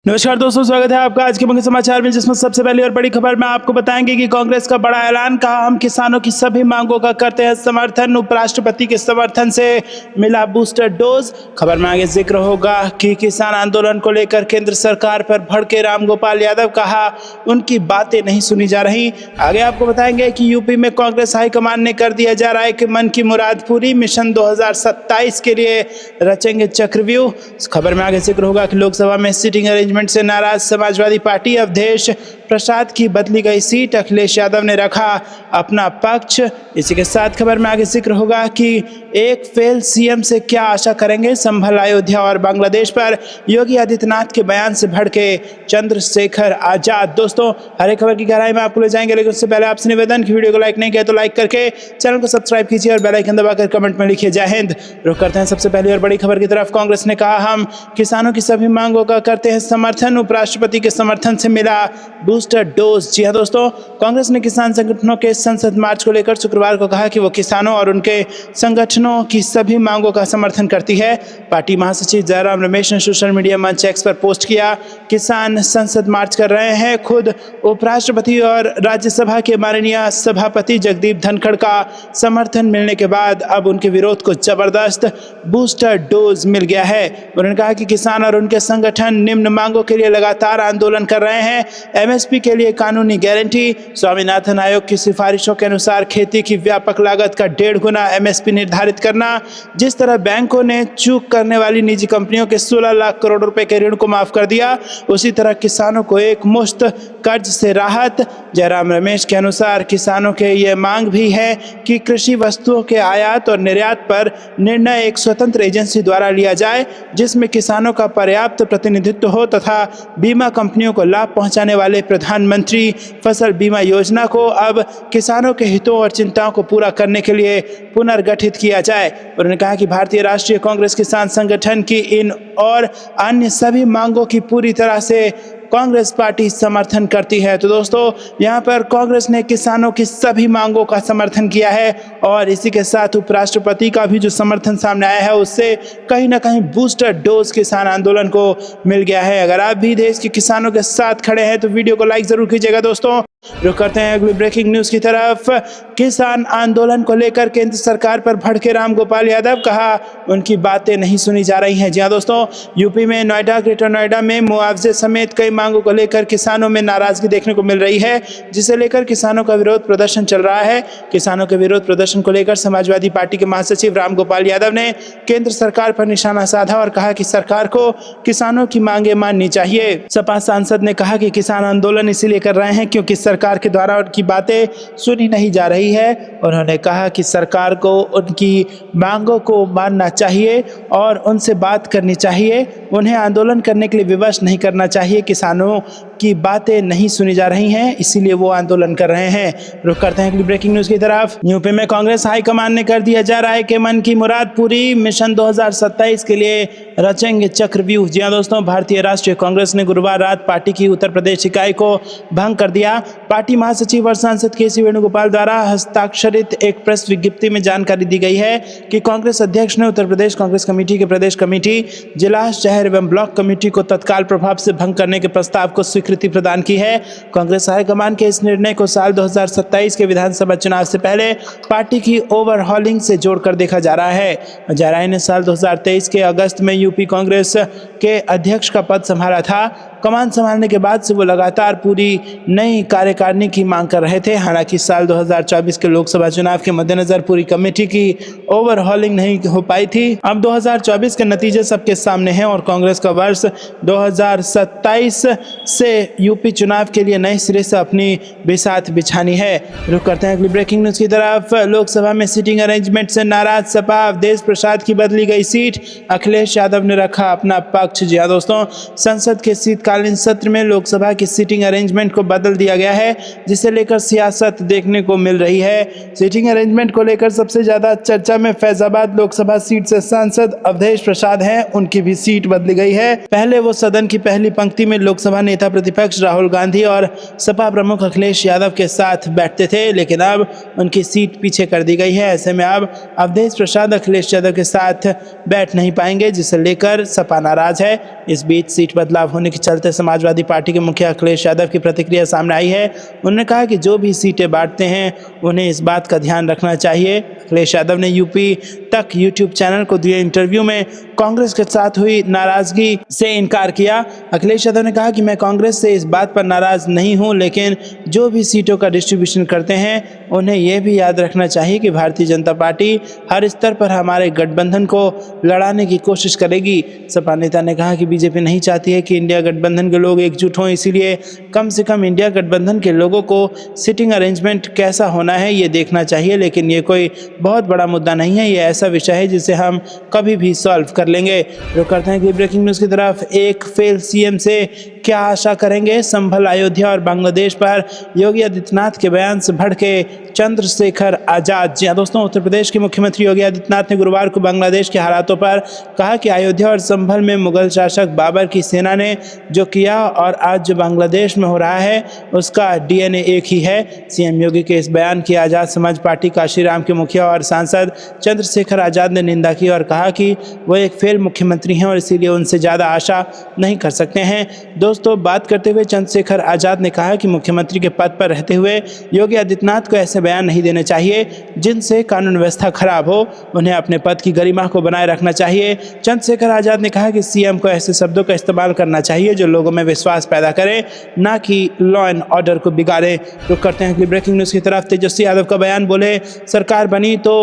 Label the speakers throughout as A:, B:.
A: नमस्कार दोस्तों, स्वागत है आपका आज के मुख्य समाचार में, जिसमें सबसे पहली और बड़ी खबर में आपको बताएंगे कि कांग्रेस का बड़ा ऐलान। कहा, हम किसानों की सभी मांगों का करते हैं समर्थन। उपराष्ट्रपति के समर्थन से मिला बूस्टर डोज। खबर में आगे जिक्र होगा कि किसान आंदोलन को लेकर केंद्र सरकार पर भड़के रामगोपाल यादव। कहा, उनकी बातें नहीं सुनी जा रही। आगे आपको बताएंगे कि यूपी में कांग्रेस हाईकमान ने कर दिया जा रहा है कि मन की मुराद पूरी। मिशन 2027 के लिए रचेंगे चक्रव्यूह। खबर में आगे जिक्र होगा कि लोकसभा में सीटिंग अरेंजमेंट से नाराज समाजवादी पार्टी, अवधेश प्रसाद की बदली गई सीट, अखिलेश यादव ने रखा अपना पक्ष। इसी के साथ खबर में आगे जिक्र होगा कि एक फेल सीएम से क्या आशा करेंगे, संभल, अयोध्या और बांग्लादेश पर योगी आदित्यनाथ के बयान से भड़के चंद्रशेखर आजाद। दोस्तों, हर एक खबर की गहराई में आपको ले जाएंगे, लेकिन उससे पहले आपसे निवेदन कि वीडियो को लाइक नहीं किया तो लाइक करके चैनल को सब्सक्राइब कीजिए और बेल आइकन दबाकर कमेंट में लिखिए जय हिंद। रुक करते हैं सबसे पहली और बड़ी खबर की तरफ। कांग्रेस ने कहा, हम किसानों की सभी मांगों का करते हैं समर्थन। उपराष्ट्रपति के समर्थन से मिला बूस्टर डोज। जी हां दोस्तों, कांग्रेस ने किसान संगठनों के संसद मार्च को लेकर शुक्रवार को कहा कि वो किसानों और उनके संगठनों की सभी मांगों का समर्थन करती है। पार्टी महासचिव जयराम रमेश ने सोशल मीडिया मंच एक्स पर पोस्ट किया, किसान संसद मार्च कर रहे हैं। खुद उपराष्ट्रपति और राज्यसभा के माननीय सभापति जगदीप धनखड़ का समर्थन मिलने के बाद अब उनके विरोध को जबरदस्त बूस्टर डोज मिल गया है। उन्होंने कहा कि किसान और उनके संगठन निम्न मांगों के लिए लगातार आंदोलन कर रहे हैं। एमएसपी के लिए कानूनी गारंटी, स्वामीनाथन आयोग की सिफारिशों के अनुसार खेती की व्यापक लागत का 1.5 गुना एमएसपी निर्धारित करना, जिस तरह बैंकों ने चूक करने वाली निजी कंपनियों के 16 लाख करोड़ रुपए के ऋण को माफ कर दिया, उसी तरह किसानों को एक मुश्त कर्ज से राहत। जयराम रमेश के अनुसार किसानों के ये मांग भी है कि कृषि वस्तुओं के आयात और निर्यात पर निर्णय एक स्वतंत्र एजेंसी द्वारा लिया जाए, जिसमें किसानों का पर्याप्त प्रतिनिधित्व हो तथा बीमा कंपनियों को लाभ पहुंचाने वाले प्रधानमंत्री फसल बीमा योजना को अब किसानों के हितों और चिंताओं को पूरा करने के लिए पुनर्गठित किया जाए। उन्होंने कहा कि भारतीय राष्ट्रीय कांग्रेस किसान संगठन की इन और अन्य सभी मांगों की पूरी तरह से कांग्रेस पार्टी समर्थन करती है। तो दोस्तों, यहाँ पर कांग्रेस ने किसानों की सभी मांगों का समर्थन किया है और इसी के साथ उपराष्ट्रपति का भी जो समर्थन सामने आया है, उससे कहीं ना कहीं बूस्टर डोज किसान आंदोलन को मिल गया है। अगर आप भी देश के किसानों के साथ खड़े हैं तो वीडियो को लाइक जरूर कीजिएगा। दोस्तों, रुक करते हैं अगली ब्रेकिंग न्यूज की तरफ। किसान आंदोलन को लेकर केंद्र सरकार पर भड़के रामगोपाल यादव। कहा, उनकी बातें नहीं सुनी जा रही हैं। जी हां दोस्तों, यूपी में नोएडा, ग्रेटर नोएडा में मुआवजे समेत कई मांगों को लेकर किसानों में नाराजगी देखने को मिल रही है, जिसे लेकर किसानों का विरोध प्रदर्शन चल रहा है। किसानों के विरोध प्रदर्शन को लेकर समाजवादी पार्टी के महासचिव रामगोपाल यादव ने केंद्र सरकार पर निशाना साधा और कहा कि सरकार को किसानों की मांगे माननी चाहिए। सपा सांसद ने कहा कि किसान आंदोलन इसीलिए कर रहे हैं क्योंकि सरकार के द्वारा उनकी बातें सुनी नहीं जा रही है। उन्होंने कहा कि सरकार को उनकी मांगों को मानना चाहिए और उनसे बात करनी चाहिए। उन्हें आंदोलन करने के लिए विवश नहीं करना चाहिए। किसानों की बातें नहीं सुनी जा रही हैं, इसीलिए वो आंदोलन कर रहे हैं। रुक करते हैं अगली ब्रेकिंग न्यूज की तरफ। यूपी में कांग्रेस हाईकमान ने कर दिया जा रहा है कि मन की मुराद पूरी। मिशन 2027 के लिए रचेंगे चक्रव्यूह। जी हां दोस्तों, भारतीय राष्ट्रीय कांग्रेस ने गुरुवार रात पार्टी की उत्तर प्रदेश इकाई को भंग कर दिया। पार्टी महासचिव और सांसद के.सी. वेणुगोपाल द्वारा हस्ताक्षरित एक प्रेस विज्ञप्ति में जानकारी दी गई है कि कांग्रेस अध्यक्ष ने उत्तर प्रदेश कांग्रेस कमेटी के प्रदेश कमेटी, जिला, शहर एवं ब्लॉक कमेटी को तत्काल प्रभाव से भंग करने के प्रस्ताव को स्वीकृति प्रदान की है। कांग्रेस हाईकमान के इस निर्णय को साल 2027 के विधानसभा चुनाव से पहले पार्टी की ओवरहॉलिंग से जोड़कर देखा जा रहा है। जयराम ने साल 2023 के अगस्त में यूपी कांग्रेस के अध्यक्ष का पद संभाला था। कमान संभालने के बाद से वो लगातार पूरी नई कार्यकारिणी की मांग कर रहे थे। हालांकि साल 2024 के लोकसभा चुनाव के मद्देनजर पूरी कमेटी की ओवरहॉलिंग नहीं हो पाई थी। अब 2024 के नतीजे सबके सामने हैं और कांग्रेस का वर्ष 2027 से यूपी चुनाव के लिए नए सिरे से अपनी बिसात बिछानी है। रुक करते हैं अगली ब्रेकिंग न्यूज की तरफ। लोकसभा में सीटिंग अरेंजमेंट से नाराज सपा, अवधेश प्रसाद की बदली गई सीट, अखिलेश यादव ने रखा अपना पक्ष। जी हां दोस्तों, संसद के शीतकालीन सत्र में लोकसभा की सीटिंग अरेंजमेंट को बदल दिया गया है, जिसे लेकर सियासत देखने को मिल रही है। सीटिंग अरेंजमेंट को लेकर सबसे ज्यादा चर्चा में फैजाबाद लोकसभा सीट से सांसद अवधेश प्रसाद हैं, उनकी भी सीट बदली गई है। पहले वो सदन की पहली पंक्ति में लोकसभा नेता प्रतिपक्ष राहुल गांधी और सपा प्रमुख अखिलेश यादव के साथ बैठते थे, लेकिन अब उनकी सीट पीछे कर दी गई है। ऐसे में अब अवधेश प्रसाद अखिलेश यादव के साथ बैठ नहीं पाएंगे, जिसे लेकर सपा नाराज है। इस बीच सीट बदलाव होने के चलते बढ़ते समाजवादी पार्टी के मुखिया अखिलेश यादव की प्रतिक्रिया सामने आई है। उन्होंने कहा कि जो भी सीटें बांटते हैं उन्हें इस बात का ध्यान रखना चाहिए। अखिलेश यादव ने यूपी तक यूट्यूब चैनल को दिए इंटरव्यू में कांग्रेस के साथ हुई नाराजगी से इनकार किया। अखिलेश यादव ने कहा कि मैं कांग्रेस से इस बात पर नाराज नहीं हूं, लेकिन जो भी सीटों का डिस्ट्रीब्यूशन करते हैं उन्हें यह भी याद रखना चाहिए कि भारतीय जनता पार्टी हर स्तर पर हमारे गठबंधन को लड़ाने की कोशिश करेगी। सपा नेता ने कहा कि बीजेपी नहीं चाहती है कि इंडिया गठबंधन के लोग एकजुट हों, इसीलिए कम से कम इंडिया गठबंधन के लोगों को सिटिंग अरेंजमेंट कैसा होना है ये देखना चाहिए, लेकिन ये कोई बहुत बड़ा मुद्दा नहीं है, ये ऐसा विषय है जिसे हम कभी भी सॉल्व कर लेंगे। रुक करते हैं कि ब्रेकिंग न्यूज़ की तरफ। एक फेल सीएम से क्या आशा करेंगे? संभल, अयोध्या और बांग्लादेश पर योगी आदित्यनाथ के बयान से भड़के चंद्रशेखर आजाद। जी हाँ दोस्तों, उत्तर प्रदेश के मुख्यमंत्री योगी आदित्यनाथ ने गुरुवार को बांग्लादेश के हालातों पर कहा कि अयोध्या और संभल में मुगल शासक बाबर की सेना ने जो किया और आज जो बांग्लादेश में हो रहा है उसका डीएनए एक ही है। सीएम योगी के इस बयान की आजाद समाज पार्टी काशीराम के मुखिया और सांसद चंद्रशेखर आजाद ने निंदा की और कहा कि वो एक फेल मुख्यमंत्री हैं और इसीलिए उनसे ज़्यादा आशा नहीं कर सकते हैं। दोस्तों, बात करते हुए चंद्रशेखर आजाद ने कहा कि मुख्यमंत्री के पद पर रहते हुए योगी आदित्यनाथ को ऐसे बयान नहीं देने चाहिए जिनसे कानून व्यवस्था खराब हो। उन्हें अपने पद की गरिमा को बनाए रखना चाहिए। चंद्रशेखर आजाद ने कहा कि सीएम को ऐसे शब्दों का इस्तेमाल करना चाहिए जो लोगों में विश्वास पैदा करे, ना कि लॉ एंड ऑर्डर को बिगाड़े। तो करते हैं ब्रेकिंग न्यूज़ की तरफ। तेजस्वी यादव का बयान, बोले सरकार बनी तो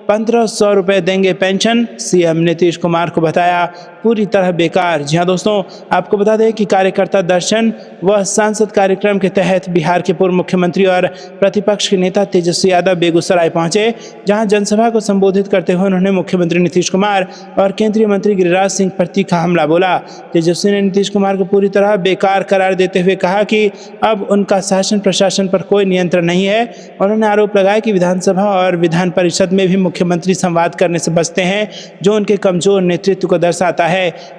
A: 1500 रुपये देंगे पेंशन। सीएम नीतीश कुमार को बताया पूरी तरह बेकार। जी हाँ दोस्तों, आपको बता दें कि कार्यकर्ता दर्शन व सांसद कार्यक्रम के तहत बिहार के पूर्व मुख्यमंत्री और प्रतिपक्ष के नेता तेजस्वी यादव बेगूसराय पहुंचे, जहां जनसभा को संबोधित करते हुए उन्होंने मुख्यमंत्री नीतीश कुमार और केंद्रीय मंत्री गिरिराज सिंह पर तीखा हमला बोला। तेजस्वी ने नीतीश कुमार को पूरी तरह बेकार करार देते हुए कहा कि अब उनका शासन प्रशासन पर कोई नियंत्रण नहीं है। उन्होंने आरोप लगाया कि विधानसभा और विधान परिषद में भी मुख्यमंत्री संवाद करने से बचते हैं, जो उनके कमजोर नेतृत्व को दर्शाता है।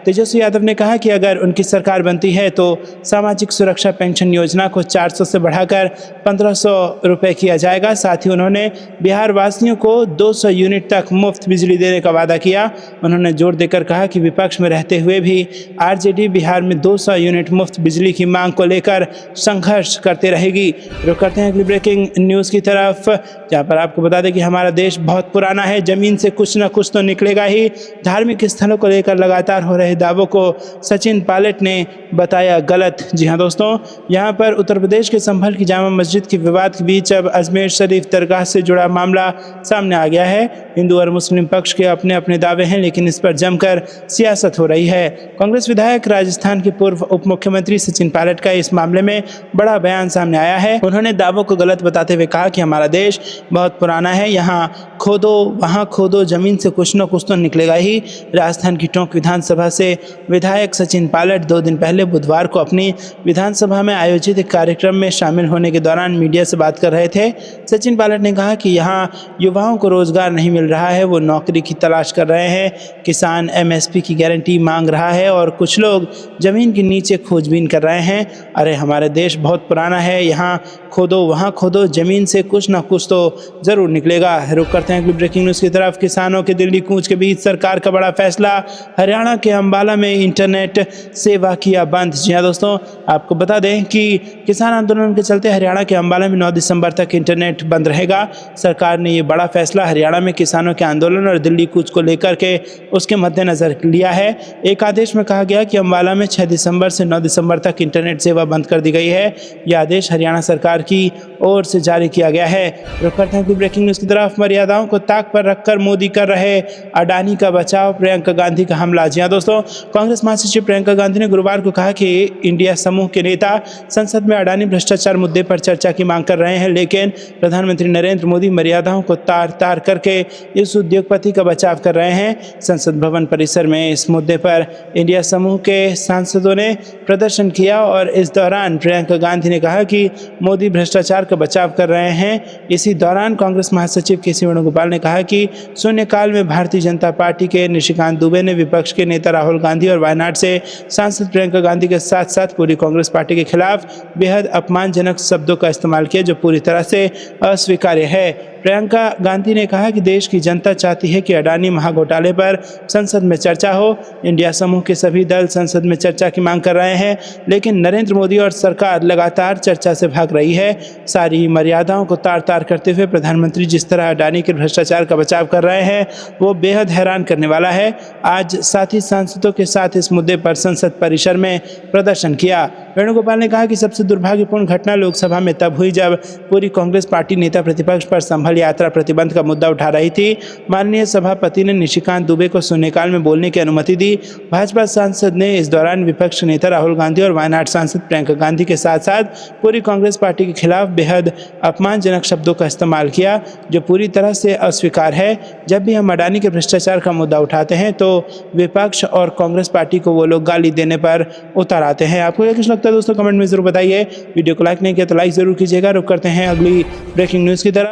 A: तेजस्वी यादव ने कहा कि अगर उनकी सरकार बनती है तो सामाजिक सुरक्षा पेंशन योजना को 400 से बढ़ाकर 1500 रुपये किया जाएगा। साथ ही उन्होंने बिहार वासियों को 200 यूनिट तक मुफ्त बिजली देने का वादा किया। उन्होंने जोर देकर कहा कि विपक्ष में रहते हुए भी आरजेडी बिहार में 200 यूनिट मुफ्त बिजली की मांग को लेकर संघर्ष करते रहेगी। रुक करते हैं अगली ब्रेकिंग न्यूज़ की तरफ, जहाँ पर आपको बता दें कि हमारा देश बहुत पुराना है, जमीन से कुछ न कुछ तो निकलेगा ही। धार्मिक स्थलों को लेकर लगातार हो रहे दावों को सचिन पायलट ने बताया गलत। जी हाँ दोस्तों, यहाँ पर उत्तर प्रदेश के संभल की जामा मस्जिद के विवाद के बीच अब अजमेर शरीफ दरगाह से जुड़ा मामला सामने आ गया है। हिंदू और मुस्लिम पक्ष के अपने अपने दावे हैं, लेकिन इस पर जमकर सियासत हो रही है। कांग्रेस विधायक राजस्थान के पूर्व उप मुख्यमंत्री सचिन पायलट का इस मामले में बड़ा बयान सामने आया है। उन्होंने दावों को गलत बताते हुए कहा कि हमारा देश बहुत पुराना है, यहाँ खोदो वहाँ खोदो, जमीन से कुछ न कुछ तो निकलेगा ही। राजस्थान की टोंक विधानसभा से विधायक सचिन पायलट 2 दिन पहले बुधवार को अपनी विधानसभा में आयोजित एक कार्यक्रम में शामिल होने के दौरान मीडिया से बात कर रहे थे। सचिन पायलट ने कहा कि यहाँ युवाओं को रोजगार नहीं मिल रहा है, वो नौकरी की तलाश कर रहे हैं, किसान एमएसपी की गारंटी मांग रहा है और कुछ लोग जमीन के नीचे खोजबीन कर रहे हैं। अरे हमारे देश बहुत पुराना है, यहाँ खोदो वहाँ खोदो, जमीन से कुछ ना कुछ तो ज़रूर निकलेगा। रुक करते हैं ब्रेकिंग न्यूज़ की तरफ। किसानों के दिल्ली कूच के बीच सरकार का बड़ा फैसला, हरियाणा के अंबाला में इंटरनेट सेवा किया बंद। जी हाँ दोस्तों, आपको बता दें कि किसान आंदोलन के चलते हरियाणा के अंबाला में 9 दिसंबर तक इंटरनेट बंद रहेगा। सरकार ने ये बड़ा फैसला हरियाणा में किसानों के आंदोलन और दिल्ली कूच को लेकर के उसके मद्देनजर लिया है। एक आदेश में कहा गया कि अंबाला में 6 दिसंबर से 9 दिसंबर तक इंटरनेट सेवा बंद कर दी गई है। यह आदेश हरियाणा सरकार की ओर से जारी किया गया है। रुक करते हैं ब्रेकिंग न्यूज़ की तरफ। मर्यादाओं को ताक पर रखकर मोदी कर रहे अडानी का बचाव, प्रियंका गांधी का हमला। जी हाँ दोस्तों, कांग्रेस महासचिव प्रियंका गांधी ने गुरुवार को कहा कि इंडिया समूह के नेता संसद में अडानी भ्रष्टाचार मुद्दे पर चर्चा की मांग कर रहे हैं, लेकिन प्रधानमंत्री नरेंद्र मोदी मर्यादाओं को तार तार करके इस उद्योगपति का बचाव कर रहे हैं। संसद भवन परिसर में इस मुद्दे पर इंडिया समूह के सांसदों ने प्रदर्शन किया और इस दौरान प्रियंका गांधी ने कहा कि मोदी भ्रष्टाचार का बचाव कर रहे हैं। इसी दौरान कांग्रेस महासचिव के.सी. वेणुगोपाल ने कहा कि शून्यकाल में भारतीय जनता पार्टी के निशिकांत दुबे ने विपक्ष के नेता राहुल गांधी और वायनाड से सांसद प्रियंका गांधी के साथ साथ पूरी कांग्रेस पार्टी के खिलाफ बेहद अपमानजनक शब्दों का इस्तेमाल किया, जो पूरी तरह से अस्वीकार्य है। प्रियंका गांधी ने कहा कि देश की जनता चाहती है कि अडानी महाघोटाले पर संसद में चर्चा हो। इंडिया समूह के सभी दल संसद में चर्चा की मांग कर रहे हैं, लेकिन नरेंद्र मोदी और सरकार लगातार चर्चा से भाग रही है। सारी मर्यादाओं को तार तार करते हुए प्रधानमंत्री जिस तरह अडानी के भ्रष्टाचार का बचाव कर रहे हैं वो बेहद हैरान करने वाला है। आज साथी सांसदों के साथ इस मुद्दे पर संसद परिसर में प्रदर्शन किया। वेणुगोपाल ने कहा कि सबसे दुर्भाग्यपूर्ण घटना लोकसभा में तब हुई जब पूरी कांग्रेस पार्टी नेता प्रतिपक्ष पर संभल यात्रा प्रतिबंध का मुद्दा उठा रही थी। माननीय सभापति ने निशिकांत दुबे को शून्यकाल में बोलने की अनुमति दी। भाजपा सांसद ने इस दौरान विपक्ष नेता राहुल गांधी और वायनाड सांसद प्रियंका गांधी के साथ साथ पूरी कांग्रेस पार्टी के खिलाफ बेहद अपमानजनक शब्दों का इस्तेमाल किया, जो पूरी तरह से अस्वीकार है। जब भी हम अडानी के भ्रष्टाचार का मुद्दा उठाते हैं तो विपक्ष और कांग्रेस पार्टी को वो लोग गाली देने पर उतर आते हैं। आपको क्या कुछ लगता है दोस्तों, कमेंट में जरूर बताइए। वीडियो को लाइक नहीं किया तो लाइक जरूर कीजिएगा। रुक करते हैं अगली ब्रेकिंग न्यूज की तरफ।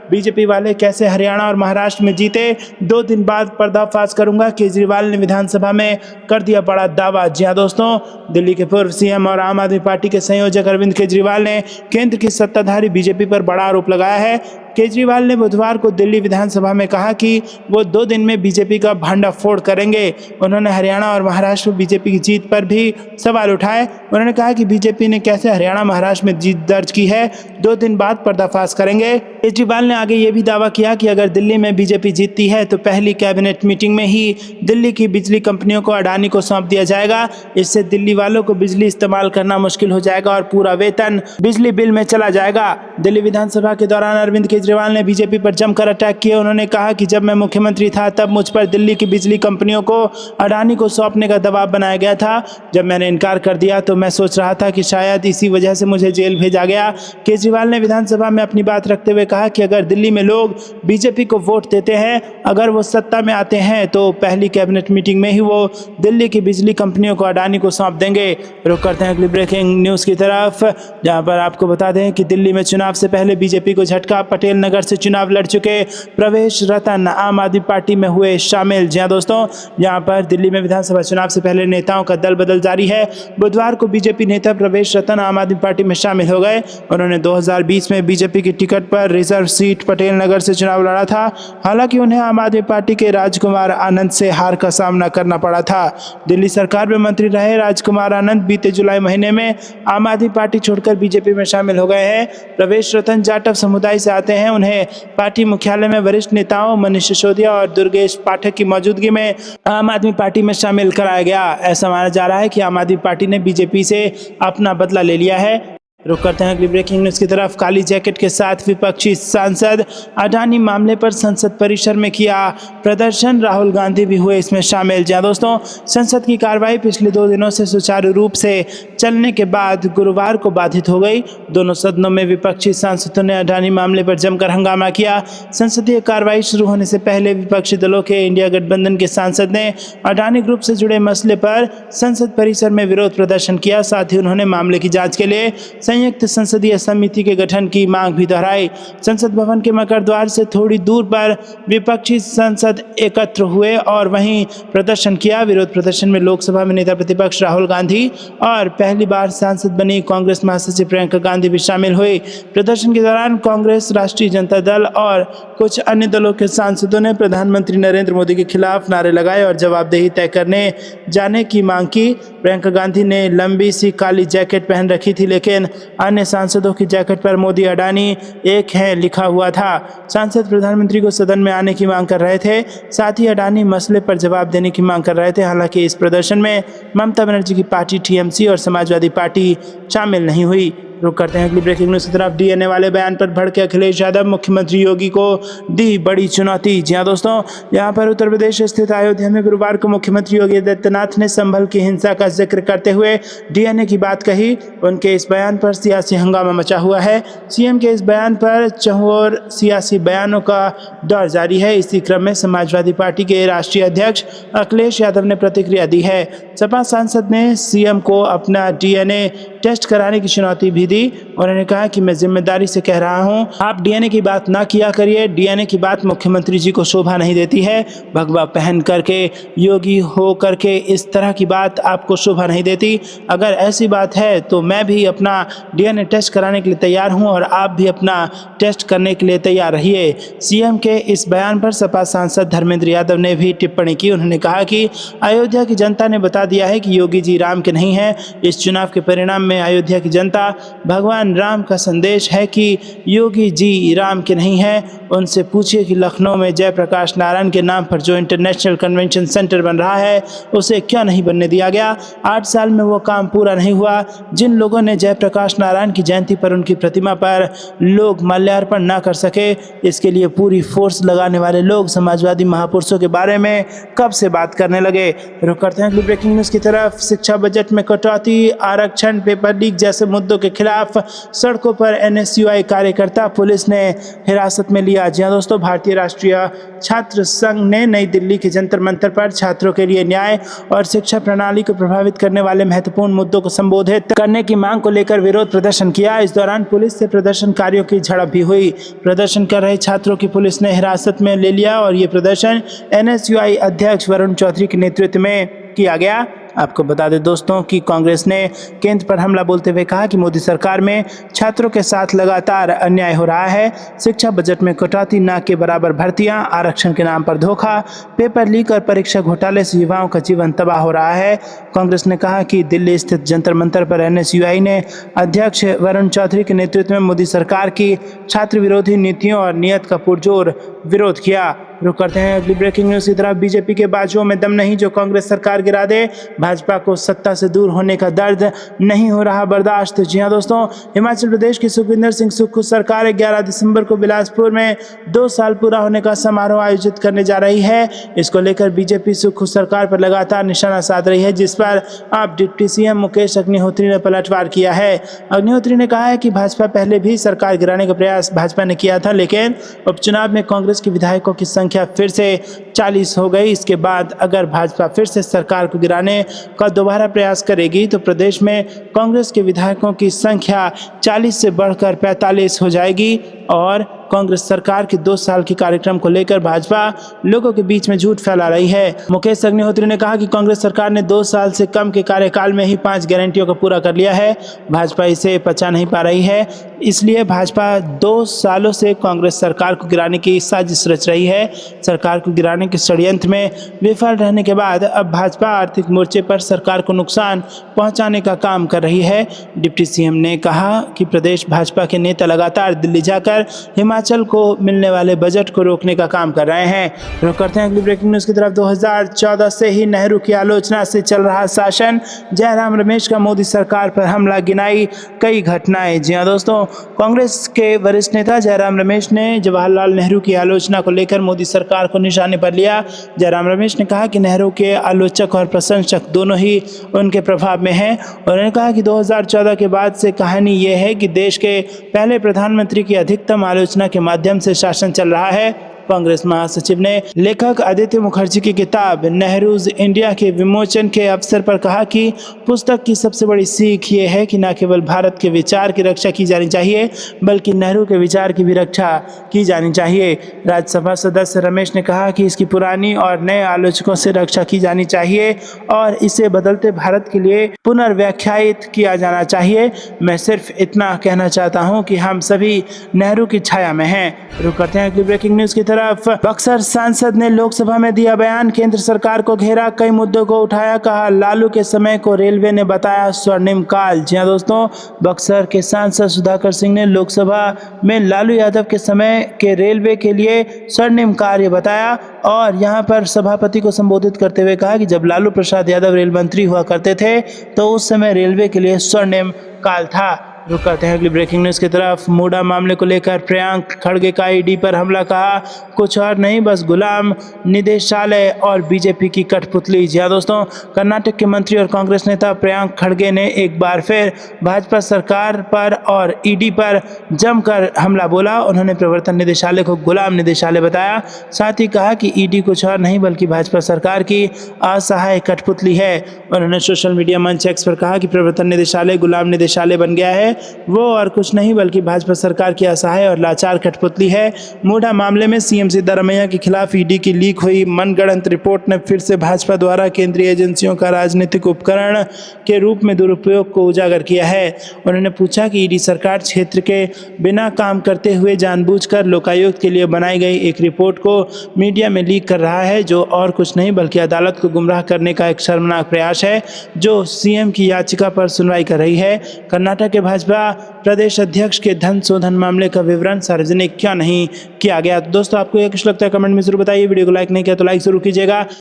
A: बीजेपी वाले कैसे हरियाणा और महाराष्ट्र में जीते, 2 दिन बाद पर्दाफाश करूंगा, केजरीवाल ने विधानसभा में कर दिया बड़ा दावा। जी हां दोस्तों, दिल्ली के पूर्व सीएम और आम आदमी पार्टी के संयोजक अरविंद केजरीवाल ने केंद्र की सत्ताधारी बीजेपी पर बड़ा आरोप लगाया है। केजरीवाल ने बुधवार को दिल्ली विधानसभा में कहा कि वो 2 दिन में बीजेपी का भंडाफोड़ करेंगे। उन्होंने हरियाणा और महाराष्ट्र में बीजेपी की जीत पर भी सवाल उठाए। उन्होंने कहा कि बीजेपी ने कैसे हरियाणा महाराष्ट्र में जीत दर्ज की है, 2 दिन बाद पर्दाफाश करेंगे। केजरीवाल ने आगे ये भी दावा किया कि अगर दिल्ली में बीजेपी जीतती है तो पहली कैबिनेट मीटिंग में ही दिल्ली की बिजली कंपनियों को अडानी को सौंप दिया जाएगा। इससे दिल्ली वालों को बिजली इस्तेमाल करना मुश्किल हो जाएगा और पूरा वेतन बिजली बिल में चला जाएगा। दिल्ली विधानसभा के दौरान अरविंद केजरीवाल ने बीजेपी पर जमकर अटैक किया। उन्होंने कहा कि जब मैं मुख्यमंत्री था तब मुझ पर दिल्ली की बिजली कंपनियों को अडानी को सौंपने का दबाव बनाया गया था। जब मैंने इनकार कर दिया तो मैं सोच रहा था कि शायद इसी वजह से मुझे जेल भेजा गया। केजरीवाल ने विधानसभा में अपनी बात रखते हुए कहा कि अगर दिल्ली में लोग बीजेपी को वोट देते हैं, अगर वो सत्ता में आते हैं तो पहली कैबिनेट मीटिंग में ही वो दिल्ली की बिजली कंपनियों को अडानी को सौंप देंगे। रुक करते हैं अगली ब्रेकिंग न्यूज़ की तरफ, जहां पर आपको बता दें कि दिल्ली में चुनाव से पहले बीजेपी को झटका। पटेल नगर से चुनाव लड़ चुके प्रवेश रतन आम आदमी पार्टी में हुए शामिल। जी हां दोस्तों, यहाँ पर दिल्ली में विधानसभा चुनाव से पहले नेताओं का दल बदल जारी है। बुधवार को बीजेपी नेता प्रवेश रतन आम आदमी पार्टी में शामिल हो गए। उन्होंने 2020 में बीजेपी की टिकट पर रिजर्व सीट पटेल नगर से चुनाव लड़ा था। हालांकि उन्हें आम आदमी पार्टी के राजकुमार आनंद से हार का सामना करना पड़ा था। दिल्ली सरकार में मंत्री रहे राजकुमार आनंद बीते जुलाई महीने में आम आदमी पार्टी छोड़कर बीजेपी में शामिल हो गए हैं। प्रवेश रतन जाटव समुदाय से आते हैं। उन्हें पार्टी मुख्यालय में वरिष्ठ नेताओं मनीष सिसोदिया और दुर्गेश पाठक की मौजूदगी में आम आदमी पार्टी में शामिल कराया गया। ऐसा माना जा रहा है कि आम आदमी पार्टी ने बीजेपी से अपना बदला ले लिया है। रुक करते हैं अगली ब्रेकिंग न्यूज़ की तरफ। काली जैकेट के साथ विपक्षी सांसद अडानी मामले पर संसद परिसर में किया प्रदर्शन। राहुल गांधी भी हुए इसमें शामिल। जहाँ दोस्तों, संसद की कार्रवाई पिछले 2 दिनों से सुचारू रूप से चलने के बाद गुरुवार को बाधित हो गई। दोनों सदनों में विपक्षी सांसदों ने अडानी मामले पर जमकर हंगामा किया। संसदीय कार्रवाई शुरू होने से पहले विपक्षी दलों के इंडिया गठबंधन के सांसद ने अडानी ग्रुप से जुड़े मसले पर संसद परिसर में विरोध प्रदर्शन किया। साथ ही उन्होंने मामले की जाँच के लिए संयुक्त संसदीय समिति के गठन की मांग भी दोहराई। संसद भवन के मकर द्वार से थोड़ी दूर पर विपक्षी सांसद एकत्र हुए और वहीं प्रदर्शन किया। विरोध प्रदर्शन में लोकसभा में नेता प्रतिपक्ष राहुल गांधी और पहली बार सांसद बनी कांग्रेस महासचिव प्रियंका गांधी भी शामिल हुई। प्रदर्शन के दौरान कांग्रेस, राष्ट्रीय जनता दल और कुछ अन्य दलों के सांसदों ने प्रधानमंत्री नरेंद्र मोदी के खिलाफ नारे लगाए और जवाबदेही तय करने जाने की मांग की। प्रियंका गांधी ने लंबी सी काली जैकेट पहन रखी थी, लेकिन अन्य सांसदों की जैकेट पर मोदी अडानी एक है लिखा हुआ था। सांसद प्रधानमंत्री को सदन में आने की मांग कर रहे थे, साथ ही अडानी मसले पर जवाब देने की मांग कर रहे थे। हालांकि इस प्रदर्शन में ममता बनर्जी की पार्टी टीएमसी और समाजवादी पार्टी शामिल नहीं हुई। रुक करते हैं अगली ब्रेकिंग न्यूज़ की तरफ। डीएनए वाले बयान पर भड़के अखिलेश यादव, मुख्यमंत्री योगी को दी बड़ी चुनौती। जी हां दोस्तों, यहाँ पर उत्तर प्रदेश स्थित अयोध्या में गुरुवार को मुख्यमंत्री योगी आदित्यनाथ ने संभल की हिंसा का जिक्र करते हुए डीएनए की बात कही। उनके इस बयान पर सियासी हंगामा मचा हुआ है। सीएम के इस बयान पर चहुओर सियासी बयानों का दौर जारी है। इसी क्रम में समाजवादी पार्टी के राष्ट्रीय अध्यक्ष अखिलेश यादव ने प्रतिक्रिया दी है। सपा सांसद ने सीएम को अपना डीएनए टेस्ट कराने की चुनौती भी दी। उन्होंने कहा कि मैं जिम्मेदारी से कह रहा हूं, आप डीएनए की बात ना किया करिए। डीएनए की बात मुख्यमंत्री जी को शोभा नहीं देती है। भगवा पहन करके, योगी हो करके इस तरह की बात आपको शोभा नहीं देती। अगर ऐसी बात है तो मैं भी अपना डीएनए टेस्ट कराने के लिए तैयार हूं और आप भी अपना टेस्ट करने के लिए तैयार रहिए। सीएम के इस बयान पर सपा सांसद धर्मेंद्र यादव ने भी टिप्पणी की। उन्होंने कहा कि अयोध्या की जनता ने बता दिया है कि योगी जी राम के नहीं हैं। इस चुनाव के परिणाम में अयोध्या की जनता भगवान राम का संदेश है कि योगी जी राम के नहीं हैं। उनसे पूछिए कि लखनऊ में जयप्रकाश नारायण के नाम पर जो इंटरनेशनल कन्वेंशन सेंटर बन रहा है उसे क्यों नहीं बनने दिया गया। 8 साल में वो काम पूरा नहीं हुआ। जिन लोगों ने जयप्रकाश नारायण की जयंती पर उनकी प्रतिमा पर लोग माल्यार्पण ना कर सके, इसके लिए पूरी फोर्स लगाने वाले लोग समाजवादी महापुरुषों के बारे में कब से बात करने लगे। रुक करते हैं अगली ब्रेकिंग न्यूज़ की तरफ। शिक्षा बजट में कटौती, आरक्षण, पेपर लीक जैसे मुद्दों के खिलाफ सड़कों पर एनएसयूआई कार्यकर्ता पुलिस ने हिरासत में लिया। जी हाँ दोस्तों, भारतीय राष्ट्रीय छात्र संघ ने नई दिल्ली के जंतर मंतर पर छात्रों के लिए न्याय और शिक्षा प्रणाली को प्रभावित करने वाले महत्वपूर्ण मुद्दों को संबोधित करने की मांग को लेकर विरोध प्रदर्शन किया। इस दौरान पुलिस से प्रदर्शनकारियों की झड़प भी हुई। प्रदर्शन कर रहे छात्रों की पुलिस ने हिरासत में ले लिया और ये प्रदर्शन एनएसयूआई अध्यक्ष वरुण चौधरी के नेतृत्व में किया गया। आपको बता दें दोस्तों कि कांग्रेस ने केंद्र पर हमला बोलते हुए कहा कि मोदी सरकार में छात्रों के साथ लगातार अन्याय हो रहा है। शिक्षा बजट में कटौती, ना के बराबर भर्तियां, आरक्षण के नाम पर धोखा, पेपर लीक और परीक्षा घोटाले से युवाओं का जीवन तबाह हो रहा है। कांग्रेस ने कहा कि दिल्ली स्थित जंतर मंतर पर एनएसयूआई ने अध्यक्ष वरुण चौधरी के नेतृत्व में मोदी सरकार की छात्र विरोधी नीतियों और नीयत का पुरजोर विरोध किया। रुक करते हैं अगली ब्रेकिंग न्यूज़ की तरफ। बीजेपी के बाजुओं में दम नहीं जो कांग्रेस सरकार गिरा दे, भाजपा को सत्ता से दूर होने का दर्द नहीं हो रहा बर्दाश्त। जी हाँ दोस्तों, हिमाचल प्रदेश की सुखविंदर सिंह सुक्खू सरकार 11 दिसंबर को बिलासपुर में 2 साल पूरा होने का समारोह आयोजित करने जा रही है। इसको लेकर बीजेपी सुक्खू सरकार पर लगातार निशाना साध रही है, जिस पर अब डिप्टी सीएम मुकेश अग्निहोत्री ने पलटवार किया है। अग्निहोत्री ने कहा है कि भाजपा पहले भी सरकार गिराने का प्रयास भाजपा ने किया था, लेकिन उपचुनाव में कांग्रेस के विधायकों की संख्या फिर से 40 हो गई। इसके बाद अगर भाजपा फिर से सरकार को गिराने का दोबारा प्रयास करेगी तो प्रदेश में कांग्रेस के विधायकों की संख्या 40 से बढ़कर 45 हो जाएगी और कांग्रेस सरकार के 2 साल के कार्यक्रम को लेकर भाजपा लोगों के बीच में झूठ फैला रही है। मुकेश अग्निहोत्री ने कहा कि कांग्रेस सरकार ने 2 साल से कम के कार्यकाल में ही 5 गारंटियों को पूरा कर लिया है। भाजपा इसे पचा नहीं पा रही है, इसलिए भाजपा 2 सालों से कांग्रेस सरकार को गिराने की साजिश रच रही है। सरकार को गिराने के षड्यंत्र में विफल रहने के बाद अब भाजपा आर्थिक मोर्चे पर सरकार को नुकसान पहुंचाने का काम कर रही है। डिप्टी सीएम ने कहा कि प्रदेश भाजपा के नेता लगातार दिल्ली जाकर हिमाचल को मिलने वाले बजट को रोकने का काम कर रहे हैं। रुक करते हैं अगली ब्रेकिंग न्यूज़ की तरफ। 2014 से ही नेहरू की आलोचना से चल रहा शासन, जयराम रमेश का मोदी सरकार पर हमला, गिनाई कई घटनाएं। जी हाँ दोस्तों, कांग्रेस के वरिष्ठ नेता जयराम रमेश ने जवाहरलाल नेहरू की आलोचना को लेकर मोदी सरकार को निशाने पर लिया। जयराम रमेश ने कहा कि नेहरू के आलोचक और प्रशंसक दोनों ही उनके प्रभाव में हैं। उन्होंने कहा कि 2014 के बाद से कहानी ये है कि देश के पहले प्रधानमंत्री की अधिकतम आलोचना के माध्यम से शासन चल रहा है। कांग्रेस महासचिव ने लेखक आदित्य मुखर्जी की किताब नेहरूज इंडिया के विमोचन के अवसर पर कहा कि पुस्तक की सबसे बड़ी सीख ये है कि न केवल भारत के विचार की रक्षा की जानी चाहिए बल्कि नेहरू के विचार की भी रक्षा की जानी चाहिए। राज्यसभा सदस्य रमेश ने कहा कि इसकी पुरानी और नए आलोचकों से रक्षा की जानी चाहिए और इसे बदलते भारत के लिए पुनर्व्याख्यायित किया जाना चाहिए। मैं सिर्फ इतना कहना चाहता हूँ कि हम सभी नेहरू की छाया में हैं। रुक करते हैं अगली ब्रेकिंग न्यूज़ की तरफ। बक्सर सांसद ने लोकसभा में दिया बयान, केंद्र सरकार को घेरा, कई मुद्दों को उठाया, कहा लालू के समय को रेलवे ने बताया स्वर्णिम काल। जी हाँ दोस्तों, बक्सर के सांसद सुधाकर सिंह ने लोकसभा में लालू यादव के समय के रेलवे के लिए स्वर्णिम कार्य बताया और यहाँ पर सभापति को संबोधित करते हुए कहा कि जब लालू प्रसाद यादव रेल मंत्री हुआ करते थे तो उस समय रेलवे के लिए स्वर्णिम काल था। रुक करते हैं अगली ब्रेकिंग न्यूज़ की तरफ। मूडा मामले को लेकर प्रियंक खड़गे का ईडी पर हमला, कहा कुछ और नहीं बस गुलाम निदेशालय और बीजेपी की कठपुतली। जी हाँ दोस्तों, कर्नाटक के मंत्री और कांग्रेस नेता प्रियंक खड़गे ने एक बार फिर भाजपा सरकार पर और ईडी पर जमकर हमला बोला। उन्होंने प्रवर्तन निदेशालय को गुलाम निदेशालय बताया, साथ ही कहा कि ईडी कुछ और नहीं बल्कि भाजपा सरकार की असहाय कठपुतली है। उन्होंने सोशल मीडिया मंच एक्स पर कहा कि प्रवर्तन निदेशालय गुलाम निदेशालय बन गया है वो और कुछ नहीं बल्कि भाजपा सरकार की असहाय और लाचार कठपुतली है। मूडा मामले में सीएम सिद्धारमैया के खिलाफ ईडी की लीक हुई मनगढ़ंत रिपोर्ट ने फिर से भाजपा द्वारा केंद्रीय एजेंसियों का राजनीतिक उपकरण के रूप में दुरुपयोग को उजागर किया है। उन्होंने पूछा कि ईडी सरकार क्षेत्र के बिना काम करते हुए जानबूझकर लोकायुक्त के लिए बनाई गई एक रिपोर्ट को मीडिया में लीक कर रहा है, जो और कुछ नहीं बल्कि अदालत को गुमराह करने का एक शर्मनाक प्रयास है जो सीएम की याचिका पर सुनवाई कर रही है। कर्नाटक के भाजपा प्रदेश अध्यक्ष के धन शोधन मामले का विवरण सार्वजनिक क्यों नहीं किया गया? तो दोस्तों, आपको यह कुछ लगता है कमेंट में जरूर बताइए। वीडियो को लाइक नहीं किया तो लाइक जरूर कीजिएगा।